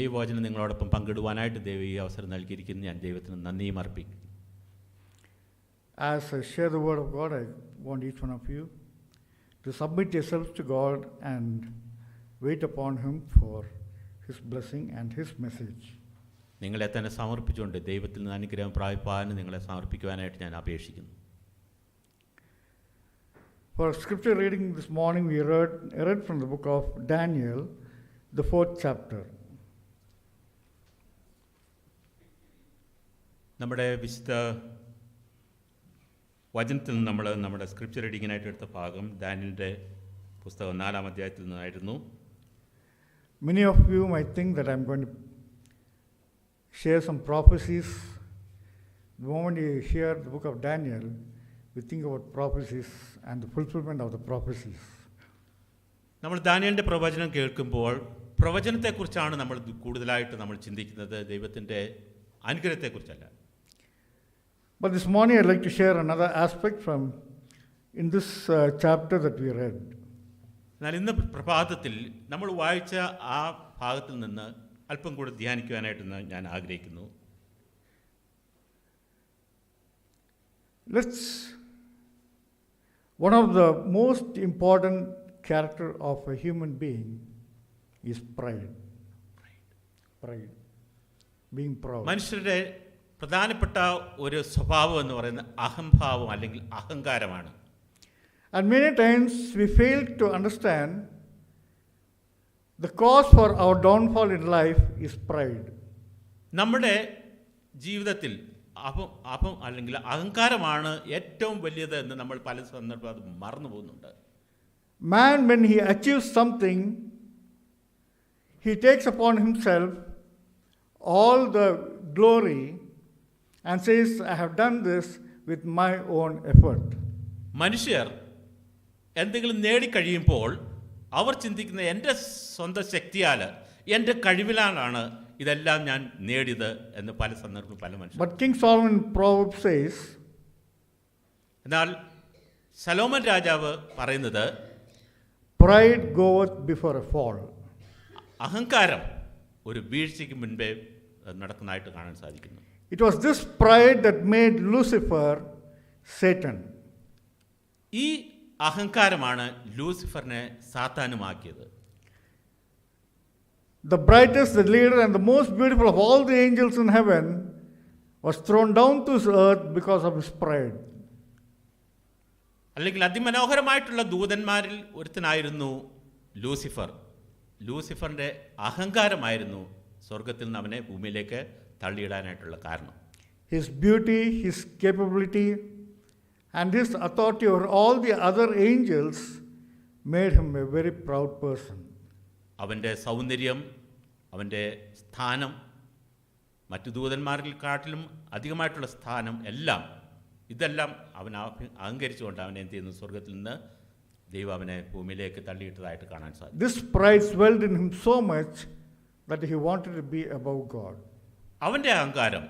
ഈ വചനം നിങ്ങളോടൊപ്പം പങ്കിടുവാനായിട്ട് ദൈവം ഈ അവസരം നൽകിയിരിക്കുന്നു. ഞാൻ ദൈവത്തിന് നന്ദിയും അർപ്പിക്കുന്നു. As I share the word of God, I want each one of you to submit yourselves to God and wait upon Him for His blessing and His message. നിങ്ങളെ തന്നെ സമർപ്പിച്ചുകൊണ്ട് ദൈവത്തിൽ നിന്ന് അനുഗ്രഹം പ്രാപിപ്പാൻ നിങ്ങളെ സമർപ്പിക്കുവാനായിട്ട് ഞാൻ അപേക്ഷിക്കുന്നു. For scripture reading this morning, we read from the book of Daniel, the 4th chapter. നമ്മുടെ വിശുദ്ധ വചനത്തിൽ നിന്ന് നമ്മൾ നമ്മുടെ സ്ക്രിപ്ചർ റീഡിങ്ങിനായിട്ട് എടുത്ത ഭാഗം ദാനിയലിൻ്റെ പുസ്തകം 4-ാം അധ്യായത്തിൽ നിന്നായിരുന്നു. Many of you might think that I'm going to share some prophecies. The moment you hear the book of Daniel, we think about prophecies and the fulfillment of the prophecies. നമ്മൾ ദാനിയലിൻ്റെ പ്രവചനം കേൾക്കുമ്പോൾ പ്രവചനത്തെക്കുറിച്ചാണ് നമ്മൾ കൂടുതലായിട്ട് നമ്മൾ ചിന്തിക്കുന്നത്, ദൈവത്തിൻ്റെ അനുഗ്രഹത്തെക്കുറിച്ചല്ല. But this morning I'd like to share another aspect from in this chapter that we read. എന്നാൽ ഇന്ന് പ്രഭാതത്തിൽ നമ്മൾ വായിച്ച ആ ഭാഗത്തിൽ നിന്ന് അല്പം കൂടി ധ്യാനിക്കുവാനായിട്ട് ഞാൻ ആഗ്രഹിക്കുന്നു. One of the most important character of a human being is pride. Being proud. മനുഷ്യരുടെ പ്രധാനപ്പെട്ട ഒരു സ്വഭാവം എന്ന് പറയുന്നത് അഹംഭാവം അല്ലെങ്കിൽ അഹങ്കാരമാണ്. And many times we fail to understand the cause for our downfall in life is pride. നമ്മുടെ ജീവിതത്തിൽ അല്ലെങ്കിൽ അഹങ്കാരമാണ് ഏറ്റവും വലിയത് എന്ന് നമ്മൾ പല സന്ദർഭം മറന്നു പോകുന്നുണ്ട്. Man, when he achieves something, he takes upon himself all the glory and says, I have done this with my own effort. മനുഷ്യർ എന്തെങ്കിലും നേടിക്കഴിയുമ്പോൾ അവർ ചിന്തിക്കുന്ന എൻ്റെ സ്വന്തം ശക്തിയാൽ എൻ്റെ കഴിവിലാണ് ഇതെല്ലാം ഞാൻ നേടിയത് എന്ന് പല സന്ദർഭങ്ങളും പല മനുഷ്യർ. But King Solomon Proverbs says, എന്നാൽ ശലോമൻ രാജാവ് പറയുന്നത് pride goeth before a fall. അഹങ്കാരം ഒരു വീഴ്ചയ്ക്ക് മുൻപേ നടക്കുന്നതായിട്ട് കാണാൻ സാധിക്കുന്നു. It was this pride that made Lucifer Satan. ഈ അഹങ്കാരമാണ് ലൂസിഫറിനെ സാത്താനുമാക്കിയത്. The brightest, the leader, and the most beautiful of all the angels in heaven was thrown down to this earth because of his pride. അല്ലെങ്കിൽ അതിമനോഹരമായിട്ടുള്ള ദൂതന്മാരിൽ ഒരുത്തനായിരുന്നു Lucifer. ലൂസിഫറിൻ്റെ അഹങ്കാരമായിരുന്നു സ്വർഗത്തിൽ നിന്ന് അവനെ ഭൂമിയിലേക്ക് തള്ളിയിടാനായിട്ടുള്ള കാരണം. His beauty, his capability, and his authority over all the other angels made him a very proud person. അവൻ്റെ സൗന്ദര്യം, അവൻ്റെ സ്ഥാനം, മറ്റു ദൂതന്മാരിൽ കാട്ടിലും അധികമായിട്ടുള്ള സ്ഥാനം ഇതെല്ലാം അവൻ അഹങ്കരിച്ചുകൊണ്ട് അവനെ എന്ത് ചെയ്യുന്നു, സ്വർഗത്തിൽ നിന്ന് ദൈവം അവനെ ഭൂമിയിലേക്ക് തള്ളിയിട്ടതായിട്ട് കാണാൻ സാധിക്കും. This pride swelled in him so much that he wanted to be above God. അവൻ്റെ അഹങ്കാരം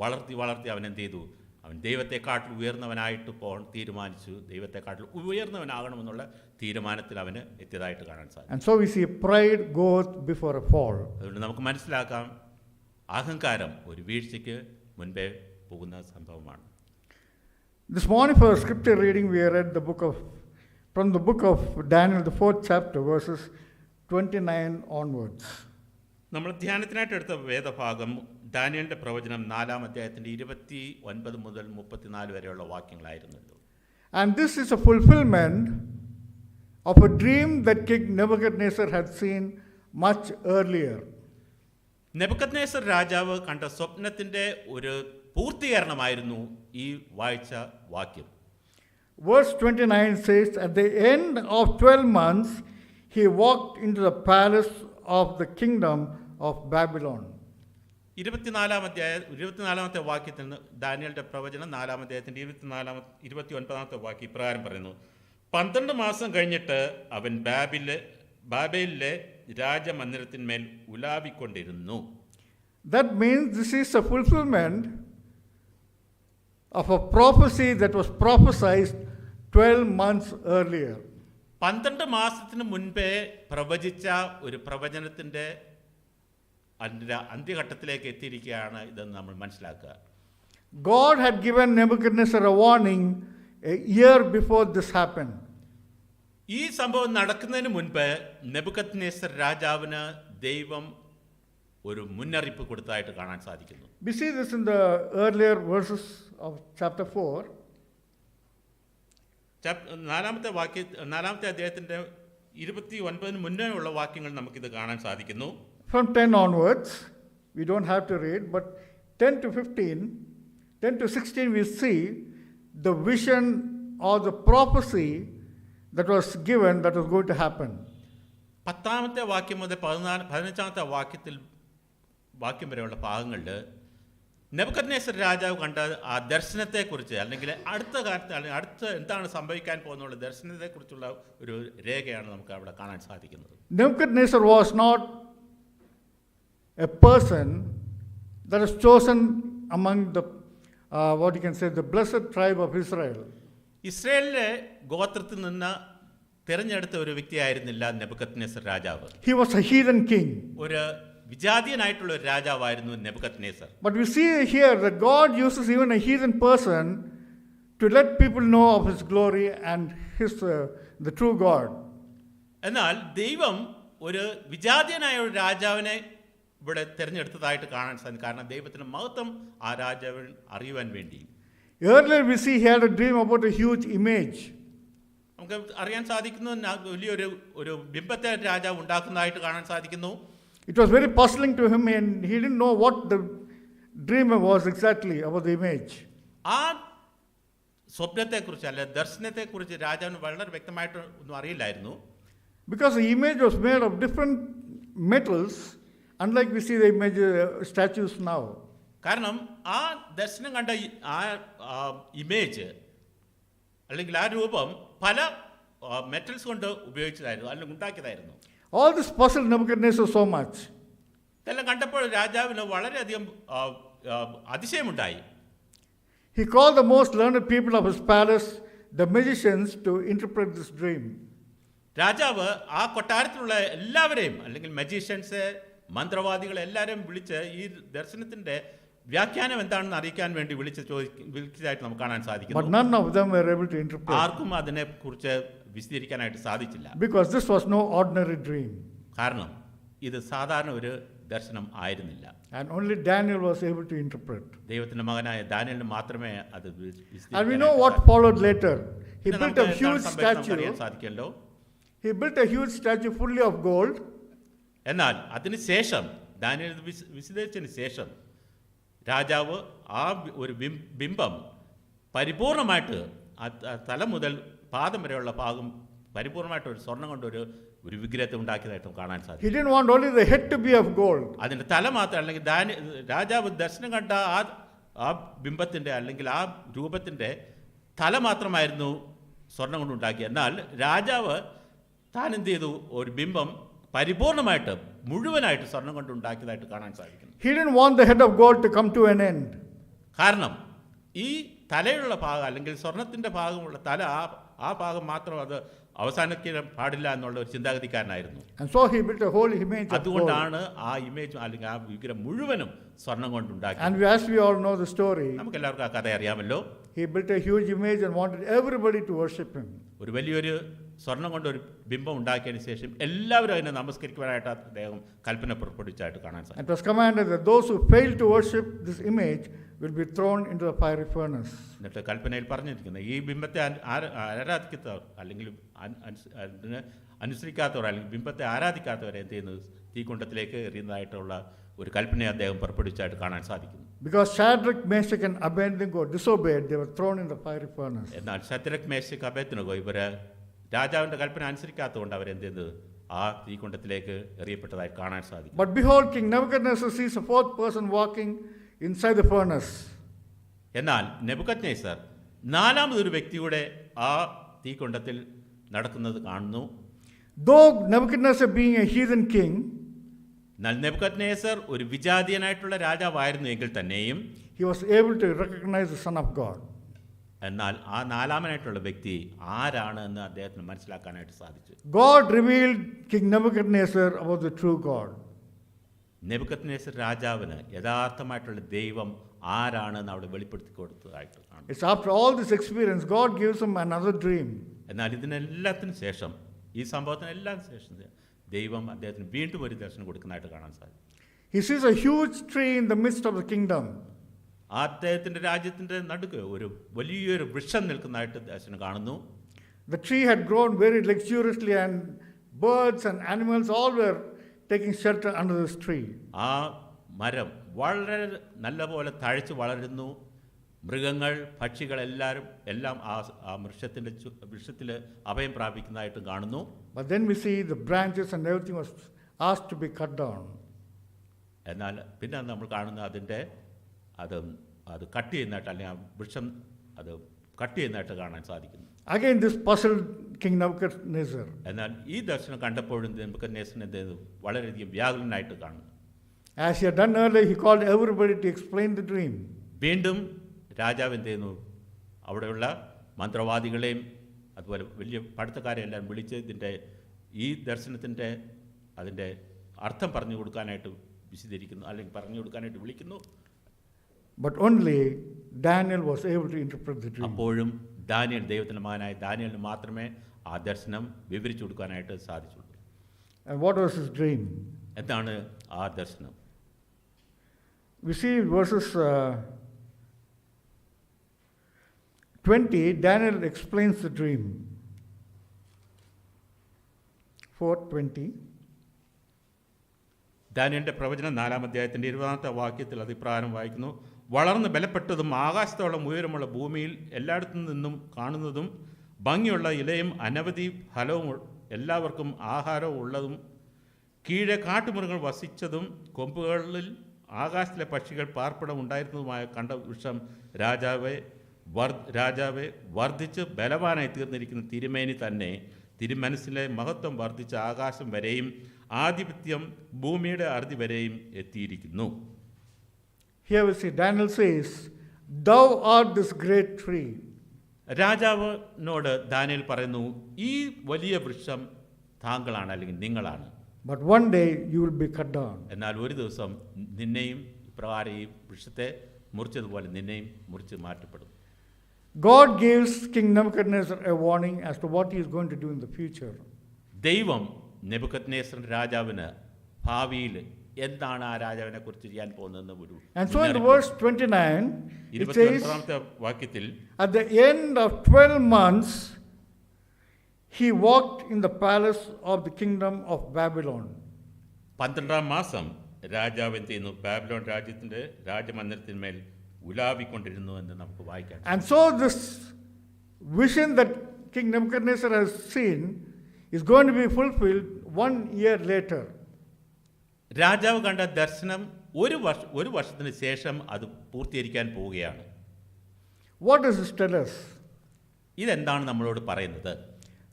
വളർത്തി അവൻ എന്ത് ചെയ്തു, അവൻ ദൈവത്തെക്കാട്ടിൽ ഉയർന്നവനായിട്ട് തീരുമാനിച്ചു. ദൈവത്തെക്കാട്ടിൽ ഉയർന്നവനാകണമെന്നുള്ള തീരുമാനത്തിൽ അവന് എത്തിയതായിട്ട് കാണാൻ സാധിക്കും. And so we see pride goeth before a fall. അതുകൊണ്ട് നമുക്ക് മനസ്സിലാക്കാം, അഹങ്കാരം ഒരു വീഴ്ചയ്ക്ക് മുൻപേ പോകുന്ന സംഭവമാണ്. This morning for scripture reading we read from the book of Daniel, the 4th chapter, verses 29 onwards. നമ്മൾ ധ്യാനത്തിനായിട്ട് എടുത്ത വേദഭാഗം ദാനിയലിൻ്റെ പ്രവചനം 4-ാം അധ്യായത്തിൻ്റെ 29 മുതൽ 34 വരെയുള്ള വാക്യങ്ങളായിരുന്നല്ലോ. And this is a fulfillment of a dream that King Nebuchadnezzar had seen much earlier. Nebuchadnezzar രാജാവ് കണ്ട സ്വപ്നത്തിൻ്റെ ഒരു പൂർത്തീകരണമായിരുന്നു ഈ വായിച്ച വാക്യം. Verse 29 says, at the end of 12 months, he walked into the palace of the kingdom of Babylon. 24-ാമത്തെ വാക്യത്തിൽ നിന്ന് ദാനിയലിൻ്റെ പ്രവചനം 4-ാം അധ്യായത്തിൻ്റെ 29-ാമത്തെ വാക്യം ഇപ്രകാരം പറയുന്നു: 12 മാസം കഴിഞ്ഞിട്ട് അവൻ ബാബേലിലെ രാജമന്ദിരത്തിന്മേൽ ഉലാവിക്കൊണ്ടിരുന്നു. That means this is a fulfillment of a prophecy that was prophesied 12 months earlier. 12 മാസത്തിന് മുൻപേ പ്രവചിച്ച ഒരു പ്രവചനത്തിൻ്റെ അതിൻ്റെ അന്ത്യഘട്ടത്തിലേക്ക് എത്തിയിരിക്കുകയാണ് ഇതെന്ന് നമ്മൾ മനസ്സിലാക്കുക. God had given Nebuchadnezzar a warning a year before this happened. ഈ സംഭവം നടക്കുന്നതിന് മുൻപ് നെബൂഖദ്നേസർ രാജാവിന് ദൈവം ഒരു മുന്നറിയിപ്പ് കൊടുത്തതായിട്ട് കാണാൻ സാധിക്കുന്നു. We see this in the earlier verses of chapter 4. നാലാമത്തെ അധ്യായത്തിൻ്റെ 29 മുന്നേ ഉള്ള വാക്യങ്ങൾ നമുക്കിത് കാണാൻ സാധിക്കുന്നു. From 10 onwards, we don't have to read, but 10 to 16 we see the vision or the prophecy that was given that was going to happen. 10ാമത്തെ വാക്യം മുതൽ 15ാമത്തെ വാക്യം വരെയുള്ള ഭാഗങ്ങളിൽ നെബൂഖദ്നേസർ രാജാവ് കണ്ട ആ ദർശനത്തെക്കുറിച്ച് അല്ലെങ്കിൽ അടുത്ത കാലത്ത് അല്ലെങ്കിൽ അടുത്ത എന്താണ് സംഭവിക്കാൻ പോകുന്നുള്ള ദർശനത്തെക്കുറിച്ചുള്ള ഒരു രേഖയാണ് നമുക്ക് അവിടെ കാണാൻ സാധിക്കുന്നത്. Nebuchadnezzar was not a person that is chosen among the what you can say the blessed tribe of Israel. ഇസ്രായേലിലെ ഗോത്രത്തിൽ നിന്ന് തിരഞ്ഞെടുത്ത ഒരു വ്യക്തിയായിരുന്നില്ല നെബൂഖദ്നേസർ രാജാവ്. He was a heathen king. ഒരു വിജാതീയനായിട്ടുള്ള ഒരു രാജാവായിരുന്നു Nebuchadnezzar. But we see here that God uses even a heathen person to let people know of his glory and his the true God. എന്നാൽ ദൈവം ഒരു വിജാതീയനായ ഒരു രാജാവിനെ ഇവിടെ തിരഞ്ഞെടുത്തതായിട്ട് കാണാൻ സാധിക്കും. കാരണം ദൈവത്തിന് മഹത്വം ആ രാജാവിന് അറിയുവാൻ വേണ്ടി. Earlier we see he had a dream about a huge image. നമുക്ക് അറിയാൻ സാധിക്കുന്നു വലിയൊരു ബിംബത്തെ രാജാവ് ഉണ്ടാക്കുന്നതായിട്ട് കാണാൻ സാധിക്കുന്നു. It was very puzzling to him and he didn't know what the dream was exactly about the image. ആ സ്വപ്നത്തെക്കുറിച്ച് അല്ലെ ദർശനത്തെക്കുറിച്ച് രാജാവിന് വളരെ വ്യക്തമായിട്ട് ഒന്നും അറിയില്ലായിരുന്നു. Because the image was made of different metals, unlike we see the image statues now. കാരണം ആ ദർശനം കണ്ട ആ ഇമേജ് അല്ലെങ്കിൽ ആ രൂപം പല മെറ്റൽസ് കൊണ്ട് ഉപയോഗിച്ചതായിരുന്നു അല്ലെങ്കിൽ ഉണ്ടാക്കിയതായിരുന്നു. All this puzzled Nebuchadnezzar so much. ഇതെല്ലാം കണ്ടപ്പോൾ രാജാവിന് വളരെയധികം അതിശയമുണ്ടായി. He called the most learned people of his palace, the magicians, to interpret this dream. രാജാവ് ആ കൊട്ടാരത്തിലുള്ള എല്ലാവരെയും അല്ലെങ്കിൽ മജീഷ്യൻസ് മന്ത്രവാദികളെ എല്ലാവരെയും വിളിച്ച് ഈ ദർശനത്തിന്റെ വ്യാഖ്യാനം എന്താണെന്ന് അറിയിക്കാൻ വേണ്ടി വിളിച്ചതായിട്ട് നമുക്ക് കാണാൻ സാധിക്കുന്നു. But none of them were able to interpret. ആർക്കും അതിനെക്കുറിച്ച് വിശദീകരിക്കാനായിട്ട് സാധിച്ചില്ല. Because this was no ordinary dream. കാരണം ഇത് സാധാരണ ഒരു ദർശനം ആയിരുന്നില്ല. And only Daniel was able to interpret. ദൈവത്തിന്റെ മകനായ ദാനിയേലിന് മാത്രമേ അത് And we know what followed later. He built a huge statue. He built a huge statue fully of gold. എന്നാൽ അതിനുശേഷം ദാനിയേൽ വിശദീകരിച്ചതിന് ശേഷം രാജാവ് ആ ഒരു ബിംബം പരിപൂർണമായിട്ട് തല മുതൽ പാദം വരെയുള്ള ഭാഗം പരിപൂർണമായിട്ട് ഒരു സ്വർണ്ണം കൊണ്ട് ഒരു വിഗ്രഹത്തെ ഉണ്ടാക്കിയതായിട്ട് കാണാൻ സാധിക്കും. He didn't want only the head to be of gold. അതിന്റെ തല മാത്രം അല്ലെങ്കിൽ രാജാവ് ദർശനം കണ്ട ആ ബിംബത്തിന്റെ അല്ലെങ്കിൽ ആ രൂപത്തിന്റെ തല മാത്രമായിരുന്നു സ്വർണ്ണം കൊണ്ട് ഉണ്ടാക്കിയത്. എന്നാൽ രാജാവ് താൻ എന്ത് ചെയ്തു, ഒരു ബിംബം പരിപൂർണമായിട്ട് മുഴുവനായിട്ട് സ്വർണ്ണം കൊണ്ട് ഉണ്ടാക്കിയതായിട്ട് കാണാൻ സാധിക്കുന്നു. He didn't want the head of gold to come to an end. കാരണം ഈ തലയുള്ള ഭാഗം അല്ലെങ്കിൽ സ്വർണത്തിന്റെ ഭാഗമുള്ള തല ആ ഭാഗം മാത്രം അത് അവസാനിക്കാൻ പാടില്ല എന്നുള്ള ഒരു ചിന്താഗതിക്കാരനായിരുന്നു. And so he built a whole image of gold. അതുകൊണ്ടാണ് ആ ഇമേജ് അല്ലെങ്കിൽ ആ വിഗ്രഹം മുഴുവനും സ്വർണം കൊണ്ട് ഉണ്ടാക്കി. And as we all know the story, നമുക്ക് എല്ലാവർക്കും ആ കഥ അറിയാമല്ലോ. He built a huge image and wanted everybody to worship him. ഒരു വലിയൊരു സ്വർണം കൊണ്ട് ഒരു ബിംബം ഉണ്ടാക്കിയതിന് ശേഷം എല്ലാവരും അതിനെ നമസ്കരിക്കുവാനായിട്ട് അദ്ദേഹം കൽപ്പന പുറപ്പെടുവിച്ചായിട്ട് കാണാൻ സാധിക്കും. It was commanded that those who fail to worship this image will be thrown into the fiery furnace. എന്നിട്ട് കൽപ്പനയിൽ പറഞ്ഞിരിക്കുന്നത് ഈ ബിംബത്തെ ആരാധിക്കാത്തവർ അല്ലെങ്കിൽ അതിനെ അനുസരിക്കാത്തവർ അല്ലെങ്കിൽ ബിംബത്തെ ആരാധിക്കാത്തവരെ എന്ത് ചെയ്യുന്നത് തീക്കുണ്ടത്തിലേക്ക് എറിയുന്നതായിട്ടുള്ള ഒരു കൽപ്പനയെ അദ്ദേഹം പുറപ്പെടുവിച്ചായിട്ട് കാണാൻ സാധിക്കുന്നു. Because Shadrach, Meshach and Abednego disobeyed, they were thrown in the fiery furnace. എന്നാൽ ശദ്രക് മേശക് അബേദ്നെഗോ ഇവര് രാജാവിന്റെ കൽപ്പന അനുസരിക്കാത്തതുകൊണ്ട് അവരെന്ത് ചെയ്തത് ആ തീക്കുണ്ടത്തിലേക്ക് എറിയപ്പെട്ടതായി കാണാൻ സാധിക്കും. But behold, King Nebuchadnezzar sees a fourth person walking inside the furnace. എന്നാൽ നെബൂഖദ്നേസർ നാലാമതൊരു വ്യക്തിയുടെ ആ തീക്കുണ്ടത്തിൽ നടക്കുന്നത് കാണുന്നു. Though Nebuchadnezzar being a heathen king, എന്നാൽ നെബൂഖദ്നേസർ ഒരു വിജാതീയനായിട്ടുള്ള രാജാവായിരുന്നു എങ്കിൽ തന്നെയും he was able to recognize the Son of God. എന്നാൽ ആ നാലാമനായിട്ടുള്ള വ്യക്തി ആരാണ് എന്ന് അദ്ദേഹത്തിന് മനസ്സിലാക്കാനായിട്ട് സാധിച്ചു. God revealed King Nebuchadnezzar about the true God. Nebuchadnezzar രാജാവിന് യഥാർത്ഥമായിട്ടുള്ള ദൈവം ആരാണെന്ന് അവിടെ വെളിപ്പെടുത്തി കൊടുത്തതായിട്ട് കാണും. It's after all this experience, God gives him another dream. എന്നാൽ ഇതിനെല്ലാത്തിനും ശേഷം, ഈ സംഭവത്തിനെല്ലാം ശേഷം ദൈവം അദ്ദേഹത്തിന് വീണ്ടും ഒരു ദർശനം കൊടുക്കുന്നതായിട്ട് കാണാൻ സാധിക്കും. He sees a huge tree in the midst of the kingdom. അദ്ദേഹത്തിൻ്റെ രാജ്യത്തിൻ്റെ നടുക്ക് ഒരു വലിയൊരു വൃക്ഷം നിൽക്കുന്നതായിട്ട് ദർശനം കാണുന്നു. The tree had grown very luxuriously, and birds and animals all were taking shelter under this tree. ആ മരം വളരെ നല്ല പോലെ തഴച്ച് വളരുന്നു. മൃഗങ്ങൾ, പക്ഷികൾ എല്ലാം ആ വൃക്ഷത്തിൽ അഭയം പ്രാപിക്കുന്നതായിട്ട് കാണുന്നു. But then we see the branches and everything was asked to be cut down. എന്നാൽ പിന്നെ നമ്മൾ കാണുന്ന അത് കട്ട് ചെയ്യുന്നതായിട്ട്, അല്ലെങ്കിൽ ആ വൃക്ഷം അത് കട്ട് ചെയ്യുന്നതായിട്ട് കാണാൻ സാധിക്കുന്നു. Again, this puzzled King Nebuchadnezzar. എന്നാൽ ഈ ദർശനം കണ്ടപ്പോഴും നെബൂഖദ്നേസർ എന്ത് ചെയ്തു? വളരെയധികം വ്യാകുലനായിട്ട് കാണുന്നു. As he had done earlier, he called everybody to explain the dream. വീണ്ടും രാജാവ് എന്ത് ചെയ്യുന്നു? അവിടെയുള്ള മന്ത്രവാദികളെയും അതുപോലെ വലിയ പഠിത്തക്കാരെ എല്ലാം വിളിച്ച് ഈ ദർശനത്തിൻ്റെ അതിൻ്റെ അർത്ഥം പറഞ്ഞു കൊടുക്കാനായിട്ട് വിശദീകരിക്കുന്നു, അല്ലെങ്കിൽ പറഞ്ഞു കൊടുക്കാനായിട്ട് വിളിക്കുന്നു. But only Daniel was able to interpret the dream. അപ്പോഴും ദാനിയേൽ, ദൈവത്തിൻ്റെ മകനായ ദാനിയേലിന് മാത്രമേ ആ ദർശനം വിവരിച്ചു കൊടുക്കാനായിട്ട് സാധിച്ചുള്ളൂ. And what was his dream? എന്താണ് ആ ദർശനം? We see verses 20, Daniel explains the dream. 4:20. ദാനിയേലിൻ്റെ പ്രവചനം 4-ാം അധ്യായത്തിൻ്റെ 20-ാമത്തെ വാക്യത്തിൽ അതിപ്രകാരം വായിക്കുന്നു: വളർന്ന് ബലപ്പെട്ടതും ആകാശത്തോളം ഉയരമുള്ള ഭൂമിയിൽ എല്ലായിടത്തു നിന്നും കാണുന്നതും ഭംഗിയുള്ള ഇലയും അനവധി ഫലവും എല്ലാവർക്കും ആഹാരവും ഉള്ളതും കീഴെ കാട്ടുമൃഗങ്ങൾ വസിച്ചതും കൊമ്പുകളിൽ ആകാശത്തിലെ പക്ഷികൾ പാർപ്പിടം ഉണ്ടായിരുന്നതുമായ കണ്ട വൃക്ഷം രാജാവെ വർദ്ധിച്ച് ബലവാനായി തീർന്നിരിക്കുന്ന തിരുമേനി തന്നെ. തിരുമനസ്സിലെ മഹത്വം വർദ്ധിച്ച ആകാശം വരെയും ആധിപത്യം ഭൂമിയുടെ അറുതി വരെയും എത്തിയിരിക്കുന്നു. Here we see Daniel says, "Thou art this great tree." രാജാവിനോട് ദാനിയേൽ പറയുന്നു, ഈ വലിയ വൃക്ഷം താങ്കളാണ്, അല്ലെങ്കിൽ നിങ്ങളാണ്. But one day you will be cut down. എന്നാൽ ഒരു ദിവസം നിന്നെയും ഇപ്രകാരം ഈ വൃക്ഷത്തെ മുറിച്ചതുപോലെ നിന്നെയും മുറിച്ച് മാറ്റപ്പെടും. God gives King Nebuchadnezzar a warning as to what he is going to do in the future. ദൈവം നെബൂഖദ്നേസർ രാജാവിന് ഭാവിയിൽ എന്താണ് ആ രാജാവിനെ കുറിച്ച് ചെയ്യാൻ പോകുന്നതെന്ന് ഒരു And so in the verse 29, it says, 29-ാമത്തെ വാക്യത്തിൽ, at the end of 12 months, he walked in the palace of the kingdom of Babylon. 12-ാം മാസം രാജാവ് എന്ത് ചെയ്യുന്നു? ബാബിലോൺ രാജ്യത്തിൻ്റെ രാജമന്ദിരത്തിന്മേൽ ഉലാവിക്കൊണ്ടിരുന്നു എന്ന് നമുക്ക് വായിക്കാം. And so this vision that King Nebuchadnezzar has seen is going to be fulfilled 1 year later. രാജാവ് കണ്ട ദർശനം ഒരു വർഷത്തിന് ശേഷം അത് പൂർത്തീകരിക്കാൻ പോവുകയാണ്. What does this tell us? ഇതെന്താണ് നമ്മളോട് പറയുന്നത്?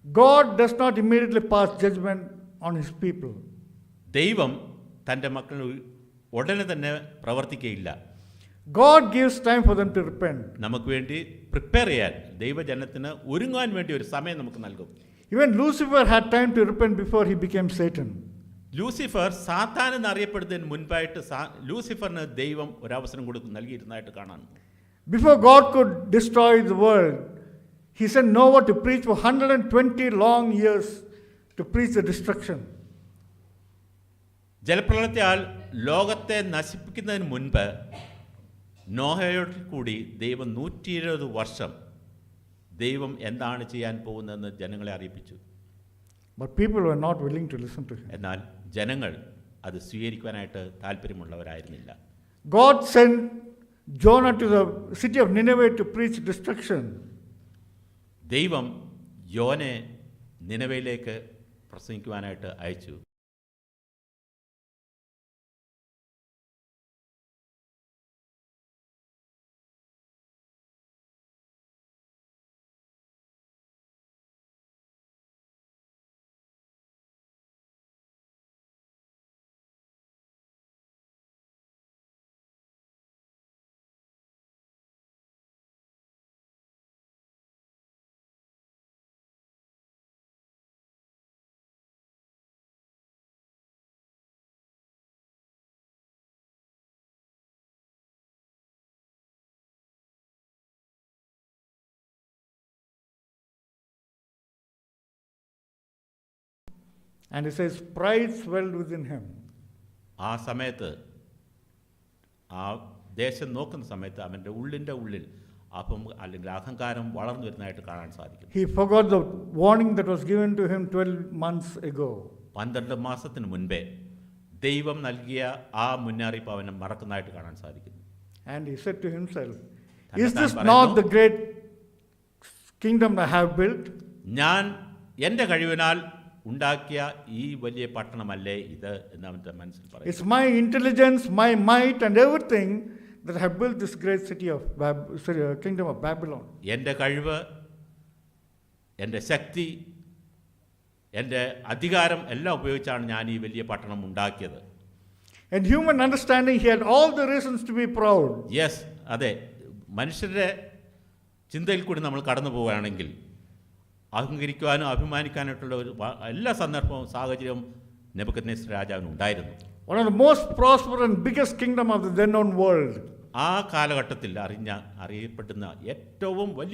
God does not immediately pass judgment on his people. ദൈവം തൻ്റെ മക്കൾ ഉടനെ തന്നെ പ്രവർത്തിക്കുകയില്ല. God gives time for them to repent. നമുക്ക് വേണ്ടി പ്രിപ്പയർ ചെയ്യാൻ, ദൈവജനത്തിന് ഒരുങ്ങാൻ വേണ്ടി ഒരു സമയം നമുക്ക് നൽകും. Even Lucifer had time to repent before he became Satan. Lucifer സാത്താൻ എന്നറിയപ്പെടുന്നതിന് മുൻപായിട്ട് ലൂസിഫറിന് ദൈവം ഒരവസരം നൽകിയിരുന്നതായിട്ട് കാണാൻ. Before God could destroy the world, he sent Noah to preach for 120 long years to preach the destruction. ജലപ്രളയത്താൽ ലോകത്തെ നശിപ്പിക്കുന്നതിന് മുൻപ് നോഹയോട് കൂടി ദൈവം 120 വർഷം ദൈവം എന്താണ് ചെയ്യാൻ പോകുന്നതെന്ന് ജനങ്ങളെ അറിയിപ്പിച്ചു. But people were not willing to listen to him. എന്നാൽ ജനങ്ങൾ അത് സ്വീകരിക്കാനായിട്ട് താല്പര്യമുള്ളവരായിരുന്നില്ല. God sent Jonah to the city of Nineveh to preach destruction. ദൈവം യോനെ നിനവയിലേക്ക് പ്രസംഗിക്കുവാനായിട്ട് അയച്ചു. And it says, pride swelled within him. ആ സമയത്ത് ആ ദേശം നോക്കുന്ന സമയത്ത് അവൻ്റെ ഉള്ളിൽ അല്ലെങ്കിൽ അഹങ്കാരം വളർന്നു വരുന്നതായിട്ട് കാണാൻ സാധിക്കും. He forgot the warning that was given to him 12 months ago. 12 മാസത്തിന് മുൻപേ ദൈവം നൽകിയ ആ മുന്നറിയിപ്പ് അവനെ മറക്കുന്നതായിട്ട് കാണാൻ സാധിക്കുന്നു. And he said to himself, is this not the great kingdom I have built? ഞാൻ എൻ്റെ കഴിവിനാൽ ഉണ്ടാക്കിയ ഈ വലിയ പട്ടണമല്ലേ ഇത് എന്ന് അവൻ്റെ മനസ്സിൽ പറയും. It's my intelligence, my might and everything that have built this great city of kingdom of Babylon. എൻ്റെ കഴിവ്, എൻ്റെ ശക്തി, എൻ്റെ അധികാരം എല്ലാം ഉപയോഗിച്ചാണ് ഞാൻ ഈ വലിയ പട്ടണം ഉണ്ടാക്കിയത്. And human understanding, he had all the reasons to be proud. Yes, അതെ, മനുഷ്യരുടെ ചിന്തയിൽ കൂടി നമ്മൾ കടന്നു പോവുകയാണെങ്കിൽ അഹങ്കരിക്കുവാനും അഭിമാനിക്കാനായിട്ടുള്ള എല്ലാ സന്ദർഭവും സാഹചര്യവും നെബൂഖദ്നേസർ രാജാവിന് ഉണ്ടായിരുന്നു. One of the most prosperous and biggest kingdom of the then known world. ആ കാലഘട്ടത്തിൽ അറിയപ്പെടുന്ന ഏറ്റവും വലിയ